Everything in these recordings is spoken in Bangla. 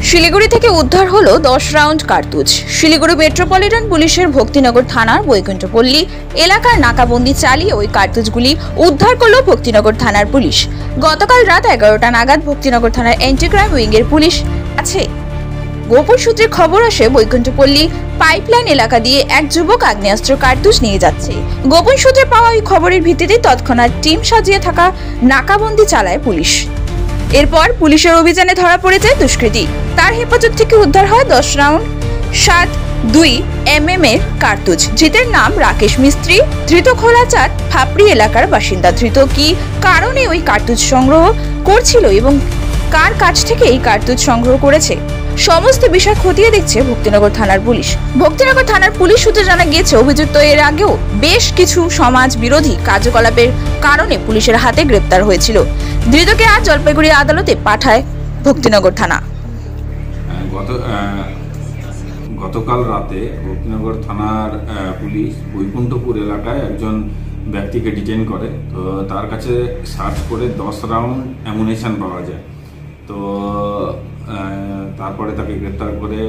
শিলিগুড়ি থেকে উদ্ধার হলো 10 রাউন্ড কার্তুজ। শিলিগুড়ি মেট্রোপলিটন পুলিশের ভক্তিনগর থানার বৈকুণ্ঠপল্লী এলাকার নাকাবন্দি চালিয়ে ওই কার্তুজগুলি উদ্ধার করলো ভক্তিনগর থানার পুলিশ। গতকাল রাত 11টা নাগাদ ভক্তিনগর থানার অ্যান্টি ক্রাইম উইংয়ের পুলিশ আছে গোপন সূত্রে খবর আসে বৈকুণ্ঠপল্লী পাইপলাইন এলাকা দিয়ে এক যুবক আগ্নেয়াস্ত্র কার্তুজ নিয়ে যাচ্ছে। গোপন সূত্রে পাওয়া ওই খবরের ভিত্তিতে তৎক্ষণাৎ টিম সাজিয়ে থাকা নাকাবন্দি চালায় পুলিশ। এরপর পুলিশের অভিযানে ধরা পড়ে যায় দুষ্কৃতী। তার হেফাজত থেকে উদ্ধার হয় 10 রাউন্ড 7.2 mm এর কার্তুজ। ধৃতের নাম রাকেশ মিস্ত্রি। ধৃত খোলাচাঁদ ফাপড়ি এলাকার বাসিন্দা। ধৃত কি কারণে ওই কার্তুজ সংগ্রহ করছিল এবং কার কাছ থেকে এই কার্তুজ সংগ্রহ করেছে সমস্ত বিষয় খতিয়ে দেখছে ভক্তিনগর থানার পুলিশ। ভক্তিনগর থানার পুলিশ সূত্রে জানা গিয়েছে অভিযুক্ত এর আগেও বেশ কিছু সমাজ বিরোধী কার্যকলাপের কারণে পুলিশের হাতে গ্রেপ্তার হয়েছিল। ধৃতকে আজ জলপাইগুড়ি আদালতে পাঠায় ভক্তিনগর থানা। গতকাল রাতে ভক্তিনগর থানার পুলিশ বৈকুণ্ঠপুর এলাকায় একজন ব্যক্তিকে ডিটেইন করে। তো তার কাছে সার্চ করে 10 রাউন্ড অ্যামুনেশন পাওয়া যায়। তো তারপরে তাকে গ্রেপ্তার করে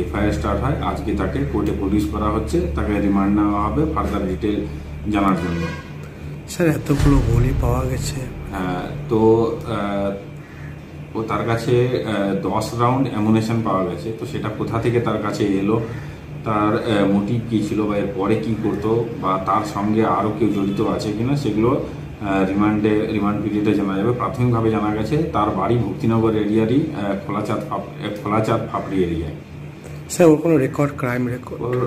এফআইআর স্টার্ট হয়। আজকে তাকে কোর্টে প্রডিউস করা হচ্ছে, তাকে রিমান্ড নেওয়া হবে ফার্দার ডিটেল জানার জন্য। স্যার, এতগুলো গুলি পাওয়া গেছে। তো তার কাছে 10 রাউন্ড অ্যামুনেশন পাওয়া গেছে। তো সেটা কোথা থেকে তার কাছে এলো, তার মোটিভ কী ছিল বা এর পরে কী করতো বা তার সঙ্গে আরও কেউ জড়িত আছে কিনা সেগুলো রিমান্ড পিরিয়ডে জানা যাবে। প্রাথমিকভাবে জানা গেছে তার বাড়ি ভক্তিনগর এরিয়ারই খোলাচাঁদ ফাপড়ি এরিয়ায়। স্যার, ওর কোনো রেকর্ড, ক্রাইম রেকর্ড? ওর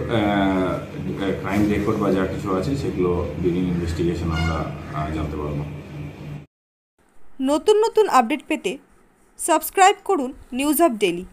ক্রাইম রেকর্ড বা যা কিছু আছে সেগুলো ডিউরিং ইনভেস্টিগেশন আমরা জানতে পারবো। নতুন নতুন আপডেট পেতে সাবস্ক্রাইব করুন নিউজ আপ ডেইলি।